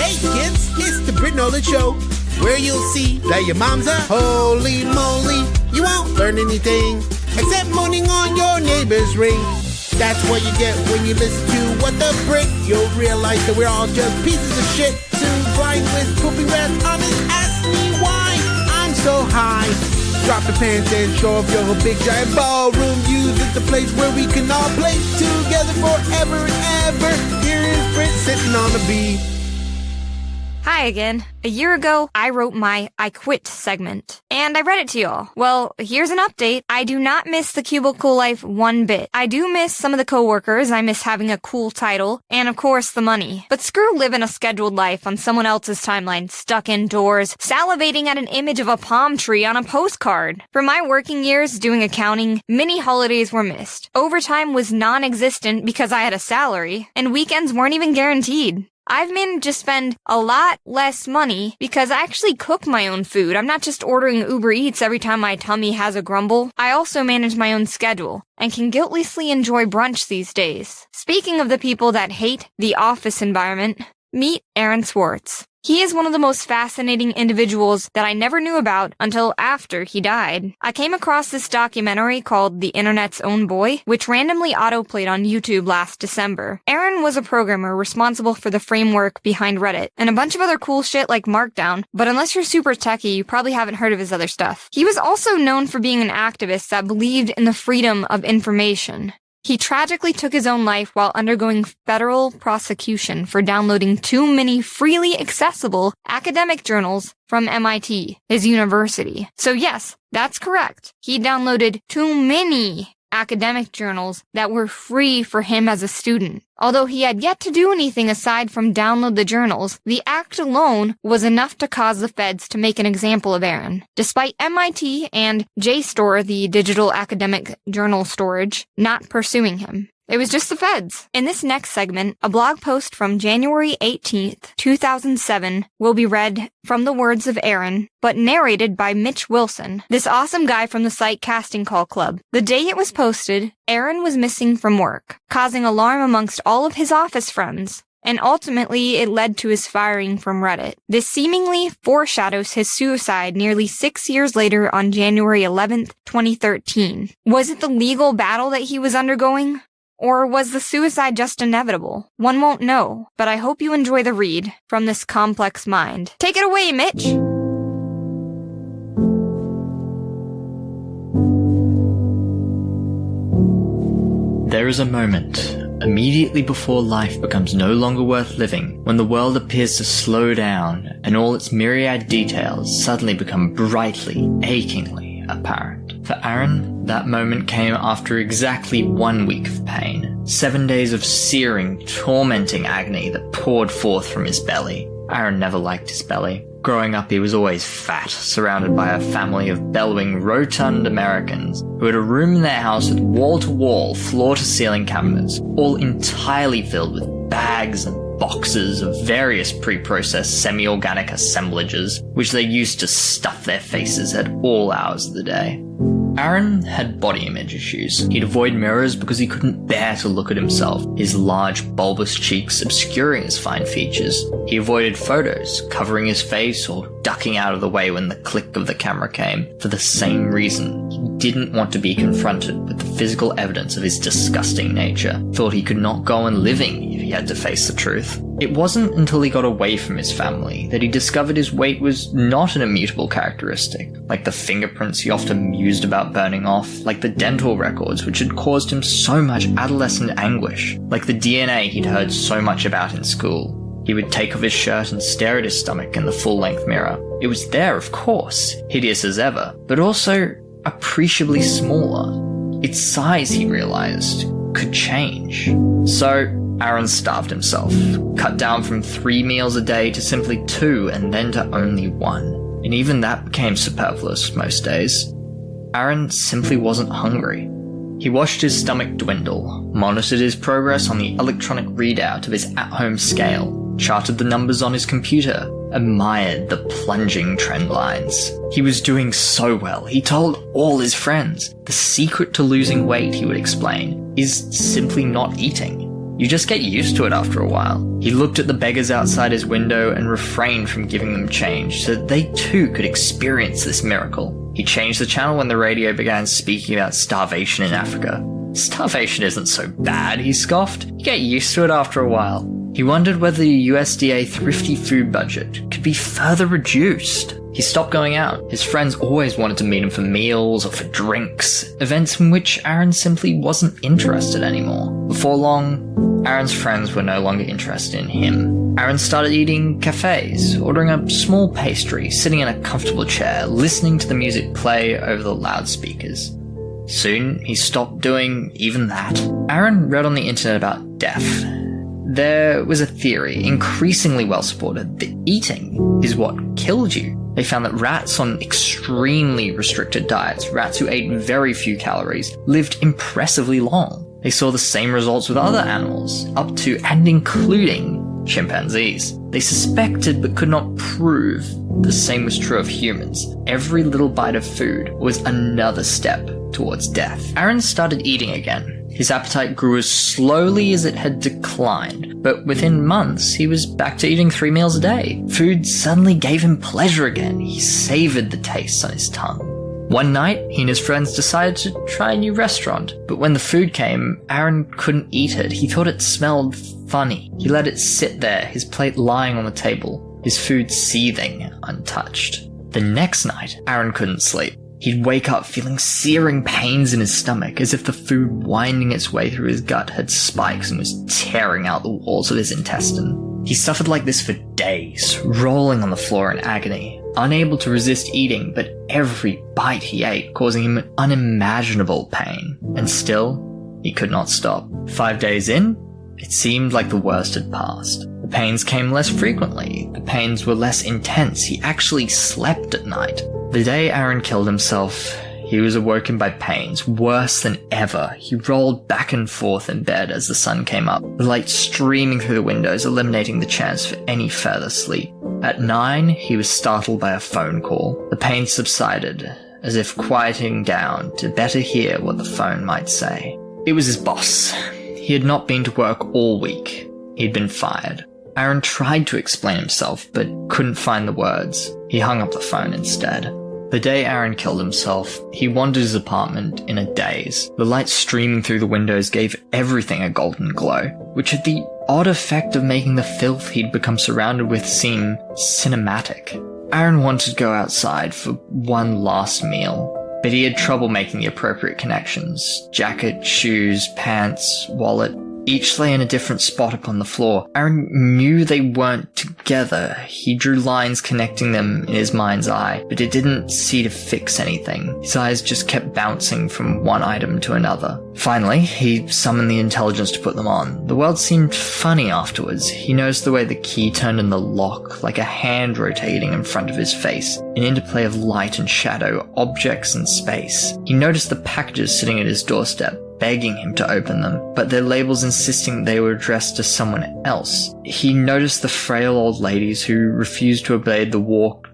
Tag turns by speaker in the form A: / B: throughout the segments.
A: Hey kids, it's the Britt Show, where you'll see that your mom's a holy moly. You won't learn anything except moaning on your neighbor's ring. That's what you get when you listen to What the Britt. You'll realize that we're all just pieces of shit, soon blind with poopy rats on his ask me why I'm so high. Drop the pants and show off your big giant ballroom. Use it the place where we can all play together forever and ever. Here is Britt sitting on the bee.
B: Hi again. A year ago, I wrote my I Quit segment, and I read it to y'all. Well, here's an update. I do not miss the cubicle life one bit. I do miss some of the coworkers, I miss having a cool title, and of course the money. But screw living a scheduled life on someone else's timeline, stuck indoors, salivating at an image of a palm tree on a postcard. For my working years doing accounting, many holidays were missed. Overtime was non-existent because I had a salary, and weekends weren't even guaranteed. I've managed to spend a lot less money because I actually cook my own food. I'm not just ordering Uber Eats every time my tummy has a grumble. I also manage my own schedule and can guiltlessly enjoy brunch these days. Speaking of the people that hate the office environment, meet Aaron Swartz. He is one of the most fascinating individuals that I never knew about until after he died. I came across this documentary called The Internet's Own Boy, which randomly autoplayed on YouTube last December. Aaron was a programmer responsible for the framework behind Reddit, and a bunch of other cool shit like Markdown, but unless you're super techie, you probably haven't heard of his other stuff. He was also known for being an activist that believed in the freedom of information. He tragically took his own life while undergoing federal prosecution for downloading too many freely accessible academic journals from MIT, his university. So yes, that's correct. He downloaded too many academic journals that were free for him as a student. Although he had yet to do anything aside from download the journals, the act alone was enough to cause the feds to make an example of Aaron. Despite MIT and JSTOR, the digital academic journal storage, not pursuing him. It was just the feds. In this next segment, a blog post from January 18th, 2007 will be read from the words of Aaron, but narrated by Mitch Wilson, this awesome guy from the site Casting Call Club. The day it was posted, Aaron was missing from work, causing alarm amongst all of his office friends. And ultimately, it led to his firing from Reddit. This seemingly foreshadows his suicide nearly 6 years later on January 11th, 2013. Was it the legal battle that he was undergoing? Or was the suicide just inevitable? One won't know, but I hope you enjoy the read from this complex mind. Take it away, Mitch!
C: There is a moment, immediately before life becomes no longer worth living, when the world appears to slow down and all its myriad details suddenly become brightly, achingly apparent. For Aaron, that moment came after exactly 1 week of pain, 7 days of searing, tormenting agony that poured forth from his belly. Aaron never liked his belly. Growing up, he was always fat, surrounded by a family of bellowing, rotund Americans who had a room in their house with wall-to-wall, floor-to-ceiling cabinets, all entirely filled with bags and boxes of various pre-processed semi-organic assemblages, which they used to stuff their faces at all hours of the day. Aaron had body image issues. He'd avoid mirrors because he couldn't bear to look at himself, his large, bulbous cheeks obscuring his fine features. He avoided photos, covering his face or ducking out of the way when the click of the camera came, for the same reason. He didn't want to be confronted with the physical evidence of his disgusting nature, thought he could not go on living if he had to face the truth. It wasn't until he got away from his family that he discovered his weight was not an immutable characteristic, like the fingerprints he often mused about burning off, like the dental records which had caused him so much adolescent anguish, like the DNA he'd heard so much about in school. He would take off his shirt and stare at his stomach in the full-length mirror. It was there, of course, hideous as ever, but also appreciably smaller. Its size, he realized, could change. So Aaron starved himself, cut down from 3 meals a day to simply 2 and then to only 1. And even that became superfluous most days. Aaron simply wasn't hungry. He watched his stomach dwindle, monitored his progress on the electronic readout of his at-home scale, charted the numbers on his computer, admired the plunging trend lines. He was doing so well, he told all his friends. The secret to losing weight, he would explain, is simply not eating. You just get used to it after a while. He looked at the beggars outside his window and refrained from giving them change so that they too could experience this miracle. He changed the channel when the radio began speaking about starvation in Africa. Starvation isn't so bad, he scoffed. You get used to it after a while. He wondered whether the USDA thrifty food budget could be further reduced. He stopped going out. His friends always wanted to meet him for meals or for drinks, events in which Aaron simply wasn't interested anymore. Before long, Aaron's friends were no longer interested in him. Aaron started eating cafes, ordering a small pastry, sitting in a comfortable chair, listening to the music play over the loudspeakers. Soon, he stopped doing even that. Aaron read on the internet about death. There was a theory, increasingly well supported, that eating is what killed you. They found that rats on extremely restricted diets, rats who ate very few calories, lived impressively long. They saw the same results with other animals, up to and including chimpanzees. They suspected but could not prove the same was true of humans. Every little bite of food was another step towards death. Aaron started eating again. His appetite grew as slowly as it had declined, but within months he was back to eating 3 meals a day. Food suddenly gave him pleasure again. He savored the tastes on his tongue. One night, he and his friends decided to try a new restaurant, but when the food came, Aaron couldn't eat it. He thought it smelled funny. He let it sit there, his plate lying on the table, his food seething, untouched. The next night, Aaron couldn't sleep. He'd wake up feeling searing pains in his stomach, as if the food winding its way through his gut had spikes and was tearing out the walls of his intestine. He suffered like this for days, rolling on the floor in agony, unable to resist eating, but every bite he ate causing him unimaginable pain. And still, he could not stop. 5 days in, it seemed like the worst had passed. The pains came less frequently. The pains were less intense. He actually slept at night. The day Aaron killed himself, he was awoken by pains, worse than ever. He rolled back and forth in bed as the sun came up, the light streaming through the windows, eliminating the chance for any further sleep. At 9, he was startled by a phone call. The pain subsided, as if quieting down to better hear what the phone might say. It was his boss. He had not been to work all week. He'd been fired. Aaron tried to explain himself, but couldn't find the words. He hung up the phone instead. The day Aaron killed himself, he wandered his apartment in a daze. The light streaming through the windows gave everything a golden glow, which had the odd effect of making the filth he'd become surrounded with seem cinematic. Aaron wanted to go outside for one last meal, but he had trouble making the appropriate connections. Jacket, shoes, pants, wallet, each lay in a different spot upon the floor. Aaron knew they weren't together. He drew lines connecting them in his mind's eye, but it didn't seem to fix anything. His eyes just kept bouncing from one item to another. Finally, he summoned the intelligence to put them on. The world seemed funny afterwards. He noticed the way the key turned in the lock, like a hand rotating in front of his face, an interplay of light and shadow, objects and space. He noticed the packages sitting at his doorstep, begging him to open them, but their labels insisting they were addressed to someone else. He noticed the frail old ladies who refused to obey the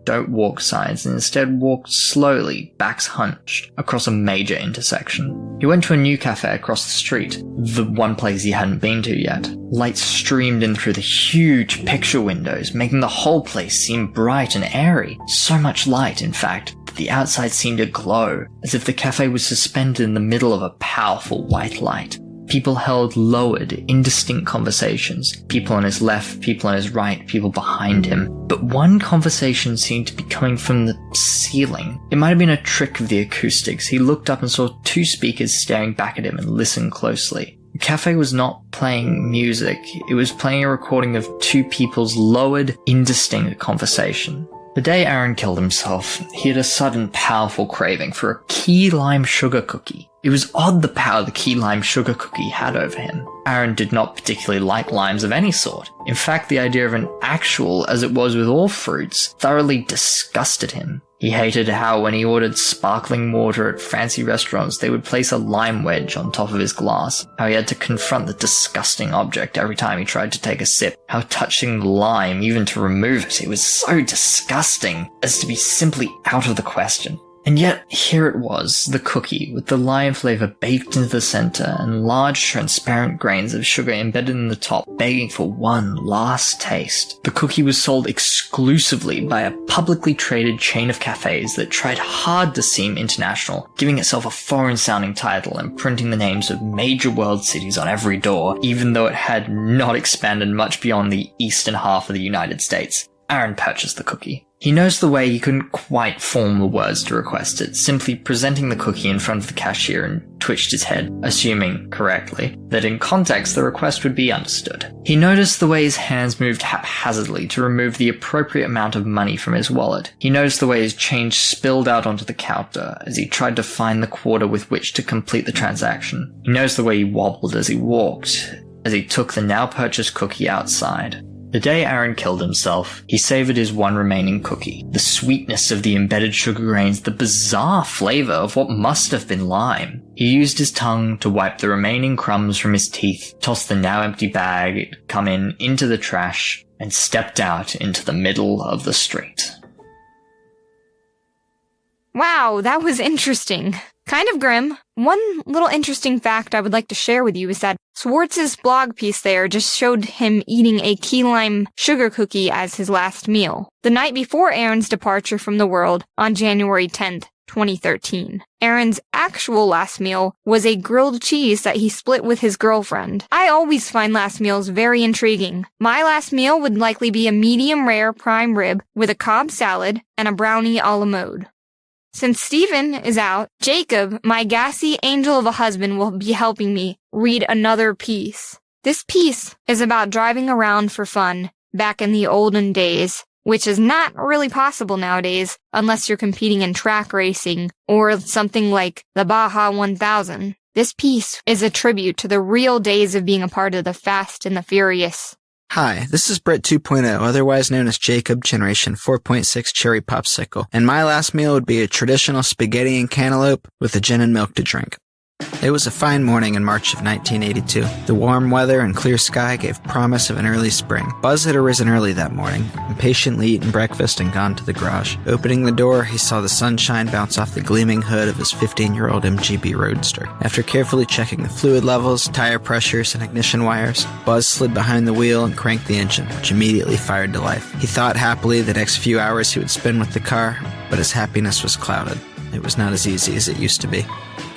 C: don't walk signs and instead walked slowly, backs hunched, across a major intersection. He went to a new cafe across the street, the one place he hadn't been to yet. Light streamed in through the huge picture windows, making the whole place seem bright and airy. So much light, in fact, the outside seemed to glow, as if the cafe was suspended in the middle of a powerful white light. People held lowered, indistinct conversations. People on his left, people on his right, people behind him. But one conversation seemed to be coming from the ceiling. It might have been a trick of the acoustics. He looked up and saw 2 speakers staring back at him and listened closely. The cafe was not playing music. It was playing a recording of 2 people's lowered, indistinct conversation. The day Aaron killed himself, he had a sudden powerful craving for a key lime sugar cookie. It was odd the power the key lime sugar cookie had over him. Aaron did not particularly like limes of any sort. In fact, the idea of an actual, as it was with all fruits, thoroughly disgusted him. He hated how when he ordered sparkling water at fancy restaurants, they would place a lime wedge on top of his glass. How he had to confront the disgusting object every time he tried to take a sip. How touching the lime, even to remove it, it was so disgusting as to be simply out of the question. And yet, here it was, the cookie, with the lime flavor baked into the center and large transparent grains of sugar embedded in the top, begging for one last taste. The cookie was sold exclusively by a publicly traded chain of cafes that tried hard to seem international, giving itself a foreign-sounding title and printing the names of major world cities on every door, even though it had not expanded much beyond the eastern half of the United States. Aaron purchased the cookie. He knows the way he couldn't quite form the words to request it, simply presenting the cookie in front of the cashier and twitched his head, assuming, correctly, that in context the request would be understood. He noticed the way his hands moved haphazardly to remove the appropriate amount of money from his wallet. He noticed the way his change spilled out onto the counter as he tried to find the quarter with which to complete the transaction. He noticed the way he wobbled as he walked, as he took the now purchased cookie outside. The day Aaron killed himself, he savored his one remaining cookie. The sweetness of the embedded sugar grains, the bizarre flavor of what must have been lime. He used his tongue to wipe the remaining crumbs from his teeth, tossed the now empty bag it had come in into the trash, and stepped out into the middle of the street.
B: Wow, that was interesting. Kind of grim. One little interesting fact I would like to share with you is that Swartz's blog piece there just showed him eating a key lime sugar cookie as his last meal, the night before Aaron's departure from the world on January 10th, 2013. Aaron's actual last meal was a grilled cheese that he split with his girlfriend. I always find last meals very intriguing. My last meal would likely be a medium rare prime rib with a Cobb salad and a brownie a la mode. Since Stephen is out, Jacob, my gassy angel of a husband, will be helping me read another piece. This piece is about driving around for fun back in the olden days, which is not really possible nowadays unless you're competing in track racing or something like the Baja 1000. This piece is a tribute to the real days of being a part of the Fast and the Furious.
D: Hi, this is Britt 2.0, otherwise known as Jacob, Generation 4.6 Cherry Popsicle, and my last meal would be a traditional spaghetti and cantaloupe with a gin and milk to drink. It was a fine morning in March of 1982. The warm weather and clear sky gave promise of an early spring. Buzz had arisen early that morning, impatiently eaten breakfast and gone to the garage. Opening the door, he saw the sunshine bounce off the gleaming hood of his 15-year-old MGB Roadster. After carefully checking the fluid levels, tire pressures, and ignition wires, Buzz slid behind the wheel and cranked the engine, which immediately fired to life. He thought happily the next few hours he would spend with the car, but his happiness was clouded. It was not as easy as it used to be.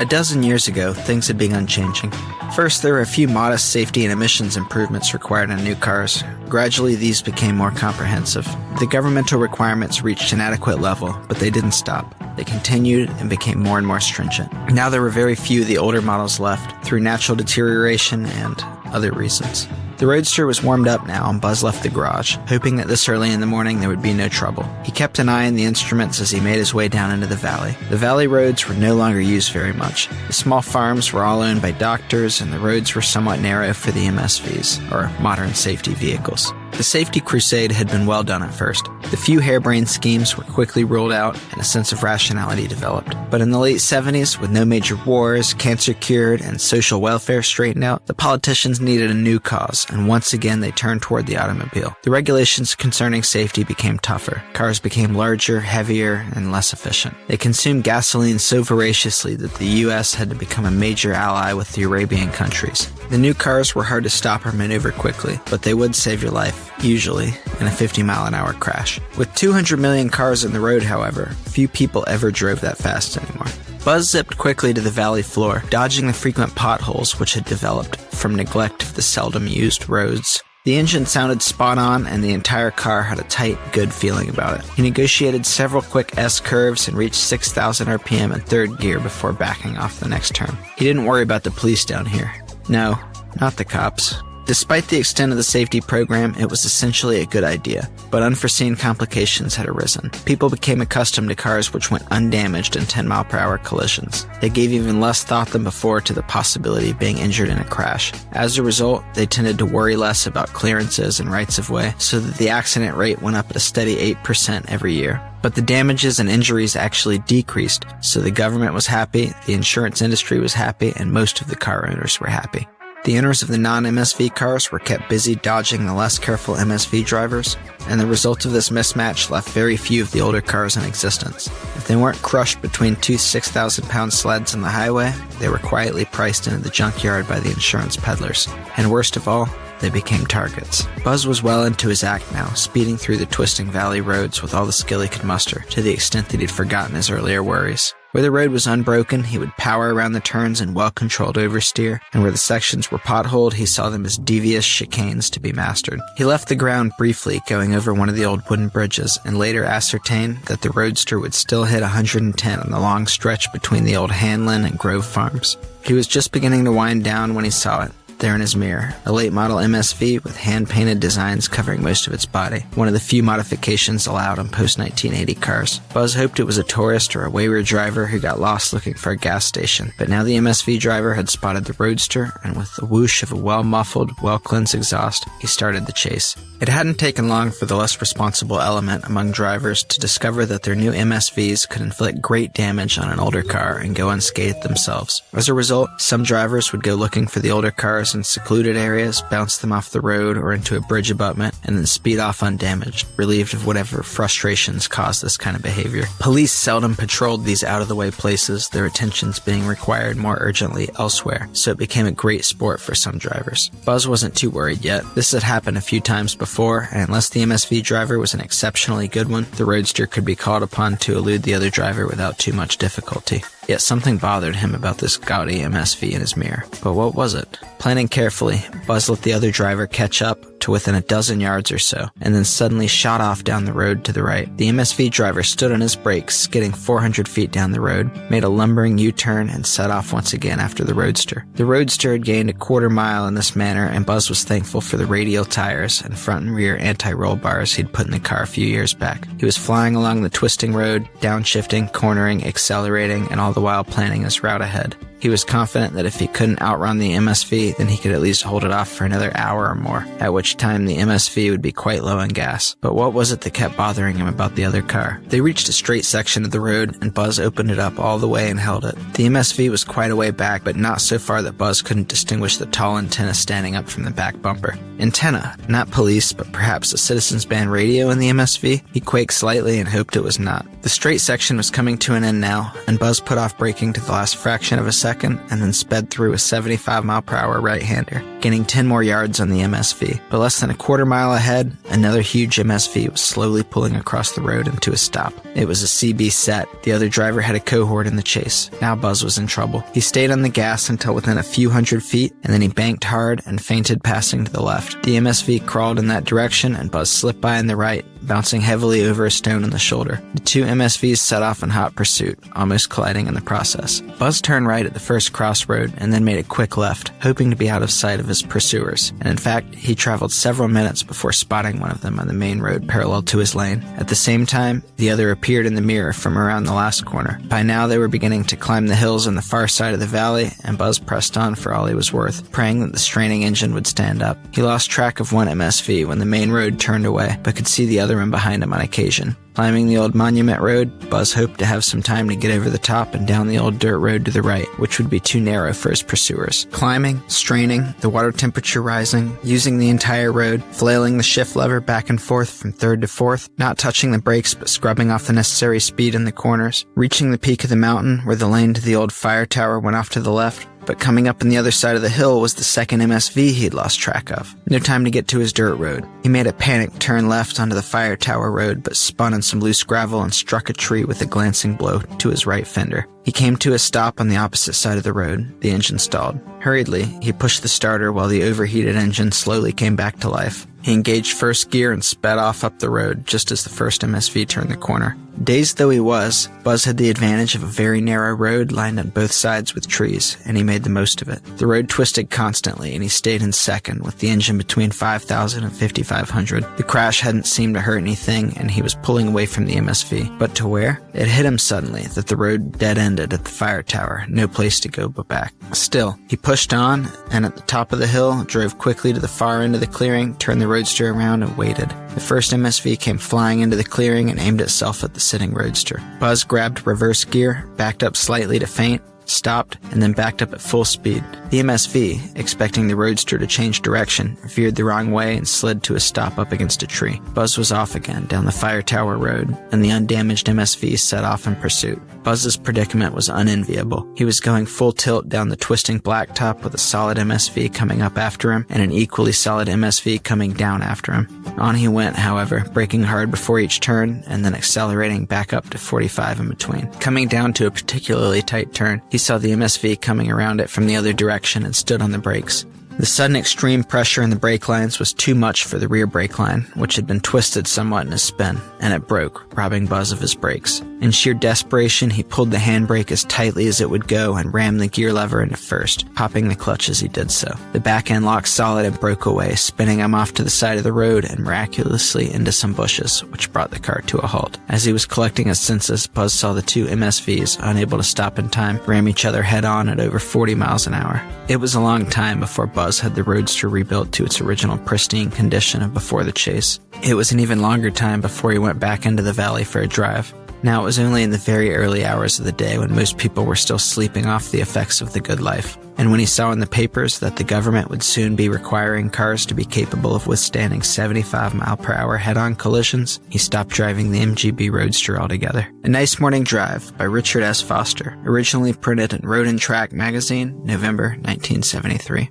D: A dozen years ago, things had begun changing. First, there were a few modest safety and emissions improvements required on new cars. Gradually, these became more comprehensive. The governmental requirements reached an adequate level, but they didn't stop. They continued and became more and more stringent. Now there were very few of the older models left, through natural deterioration and other reasons. The Roadster was warmed up now, and Buzz left the garage, hoping that this early in the morning there would be no trouble. He kept an eye on the instruments as he made his way down into the valley. The valley roads were no longer used very much. The small farms were all owned by doctors, and the roads were somewhat narrow for the MSVs, or modern safety vehicles. The safety crusade had been well done at first. The few harebrained schemes were quickly ruled out, and a sense of rationality developed. But in the late 70s, with no major wars, cancer cured, and social welfare straightened out, the politicians needed a new cause, and once again they turned toward the automobile. The regulations concerning safety became tougher. Cars became larger, heavier, and less efficient. They consumed gasoline so voraciously that the U.S. had to become a major ally with the Arabian countries. The new cars were hard to stop or maneuver quickly, but they would save your life, usually, in a 50-mile-an-hour crash. With 200 million cars on the road, however, few people ever drove that fast anymore. Buzz zipped quickly to the valley floor, dodging the frequent potholes which had developed from neglect of the seldom-used roads. The engine sounded spot on, and the entire car had a tight, good feeling about it. He negotiated several quick S-curves and reached 6,000 RPM in third gear before backing off the next turn. He didn't worry about the police down here. No, not the cops. Despite the extent of the safety program, it was essentially a good idea, but unforeseen complications had arisen. People became accustomed to cars which went undamaged in 10-mile-per-hour collisions. They gave even less thought than before to the possibility of being injured in a crash. As a result, they tended to worry less about clearances and rights-of-way, so that the accident rate went up at a steady 8% every year. But the damages and injuries actually decreased, so the government was happy, the insurance industry was happy, and most of the car owners were happy. The owners of the non-MSV cars were kept busy dodging the less careful MSV drivers, and the result of this mismatch left very few of the older cars in existence. If they weren't crushed between two 6,000-pound sleds on the highway, they were quietly priced into the junkyard by the insurance peddlers. And worst of all, they became targets. Buzz was well into his act now, speeding through the twisting valley roads with all the skill he could muster, to the extent that he'd forgotten his earlier worries. Where the road was unbroken, he would power around the turns in well-controlled oversteer, and where the sections were potholed, he saw them as devious chicanes to be mastered. He left the ground briefly, going over one of the old wooden bridges, and later ascertained that the roadster would still hit 110 on the long stretch between the old Hanlon and Grove farms. He was just beginning to wind down when he saw it. There in his mirror, a late model MSV with hand-painted designs covering most of its body, one of the few modifications allowed on post-1980 cars. Buzz hoped it was a tourist or a wayward driver who got lost looking for a gas station, but now the MSV driver had spotted the roadster, and with the whoosh of a well-muffled, well-cleansed exhaust, he started the chase. It hadn't taken long for the less responsible element among drivers to discover that their new MSVs could inflict great damage on an older car and go unscathed themselves. As a result, some drivers would go looking for the older cars in secluded areas, bounce them off the road or into a bridge abutment, and then speed off undamaged, relieved of whatever frustrations caused this kind of behavior. Police seldom patrolled these out-of-the-way places, their attentions being required more urgently elsewhere, so it became a great sport for some drivers. Buzz wasn't too worried yet. This had happened a few times before, and unless the MSV driver was an exceptionally good one, the roadster could be called upon to elude the other driver without too much difficulty. Yet something bothered him about this gaudy MSV in his mirror. But what was it? Planning carefully, Buzz let the other driver catch up to within a dozen yards or so, and then suddenly shot off down the road to the right. The MSV driver stood on his brakes, skidding 400 feet down the road, made a lumbering U-turn, and set off once again after the roadster. The roadster had gained a quarter mile in this manner, and Buzz was thankful for the radial tires and front and rear anti-roll bars he'd put in the car a few years back. He was flying along the twisting road, downshifting, cornering, accelerating, and all the while planning his route ahead. He was confident that if he couldn't outrun the MSV, then he could at least hold it off for another hour or more, at which time the MSV would be quite low on gas. But what was it that kept bothering him about the other car? They reached a straight section of the road, and Buzz opened it up all the way and held it. The MSV was quite a way back, but not so far that Buzz couldn't distinguish the tall antenna standing up from the back bumper. Antenna, not police, but perhaps a citizens band radio in the MSV? He quaked slightly and hoped it was not. The straight section was coming to an end now, and Buzz put off braking to the last fraction of a second, and then sped through a 75-mile-per-hour right-hander, gaining 10 more yards on the MSV. But less than a quarter mile ahead, another huge MSV was slowly pulling across the road into a stop. It was a CB set. The other driver had a cohort in the chase. Now Buzz was in trouble. He stayed on the gas until within a few hundred feet, and then he banked hard and feinted passing to the left. The MSV crawled in that direction, and Buzz slipped by on the right, bouncing heavily over a stone in the shoulder. The two MSVs set off in hot pursuit, almost colliding in the process. Buzz turned right at the first crossroad and then made a quick left, hoping to be out of sight of his pursuers. And in fact, he traveled several minutes before spotting one of them on the main road parallel to his lane. At the same time, the other appeared in the mirror from around the last corner. By now, they were beginning to climb the hills on the far side of the valley, and Buzz pressed on for all he was worth, praying that the straining engine would stand up. He lost track of one MSV when the main road turned away, but could see the other one behind him on occasion. Climbing the old Monument Road, Buzz hoped to have some time to get over the top and down the old dirt road to the right, which would be too narrow for his pursuers. Climbing, straining, the water temperature rising, using the entire road, flailing the shift lever back and forth from third to fourth, not touching the brakes but scrubbing off the necessary speed in the corners, reaching the peak of the mountain where the lane to the old fire tower went off to the left. But coming up on the other side of the hill was the second MSV he'd lost track of. No time to get to his dirt road. He made a panicked turn left onto the fire tower road, but spun on some loose gravel and struck a tree with a glancing blow to his right fender. He came to a stop on the opposite side of the road. The engine stalled. Hurriedly, he pushed the starter while the overheated engine slowly came back to life. He engaged first gear and sped off up the road just as the first MSV turned the corner. Dazed though he was, Buzz had the advantage of a very narrow road lined on both sides with trees, and he made the most of it. The road twisted constantly, and he stayed in second, with the engine between 5,000 and 5,500. The crash hadn't seemed to hurt anything, and he was pulling away from the MSV. But to where? It hit him suddenly that the road dead-ended at the fire tower, no place to go but back. Still, he pushed on, and at the top of the hill, drove quickly to the far end of the clearing, turned the roadster around, and waited. The first MSV came flying into the clearing and aimed itself at the sitting roadster. Buzz grabbed reverse gear, backed up slightly to feint, stopped, and then backed up at full speed. The MSV, expecting the roadster to change direction, veered the wrong way and slid to a stop up against a tree. Buzz was off again down the Fire Tower Road, and the undamaged MSV set off in pursuit. Buzz's predicament was unenviable. He was going full tilt down the twisting blacktop with a solid MSV coming up after him and an equally solid MSV coming down after him. On he went, however, braking hard before each turn and then accelerating back up to 45 in between. Coming down to a particularly tight turn, he saw the MSV coming around it from the other direction and stood on the brakes. The sudden extreme pressure in the brake lines was too much for the rear brake line, which had been twisted somewhat in his spin, and it broke, robbing Buzz of his brakes. In sheer desperation, he pulled the handbrake as tightly as it would go and rammed the gear lever into first, popping the clutch as he did so. The back end locked solid and broke away, spinning him off to the side of the road and miraculously into some bushes, which brought the car to a halt. As he was collecting his senses, Buzz saw the two MSVs, unable to stop in time, ram each other head-on at over 40 miles an hour. It was a long time before Buzz had the roadster rebuilt to its original pristine condition of before the chase. It was an even longer time before he went back into the valley for a drive. Now it was only in the very early hours of the day when most people were still sleeping off the effects of the good life. And when he saw in the papers that the government would soon be requiring cars to be capable of withstanding 75-mile-per-hour head-on collisions, he stopped driving the MGB Roadster altogether. A Nice Morning Drive by Richard S. Foster, originally printed in Road and Track magazine, November 1973.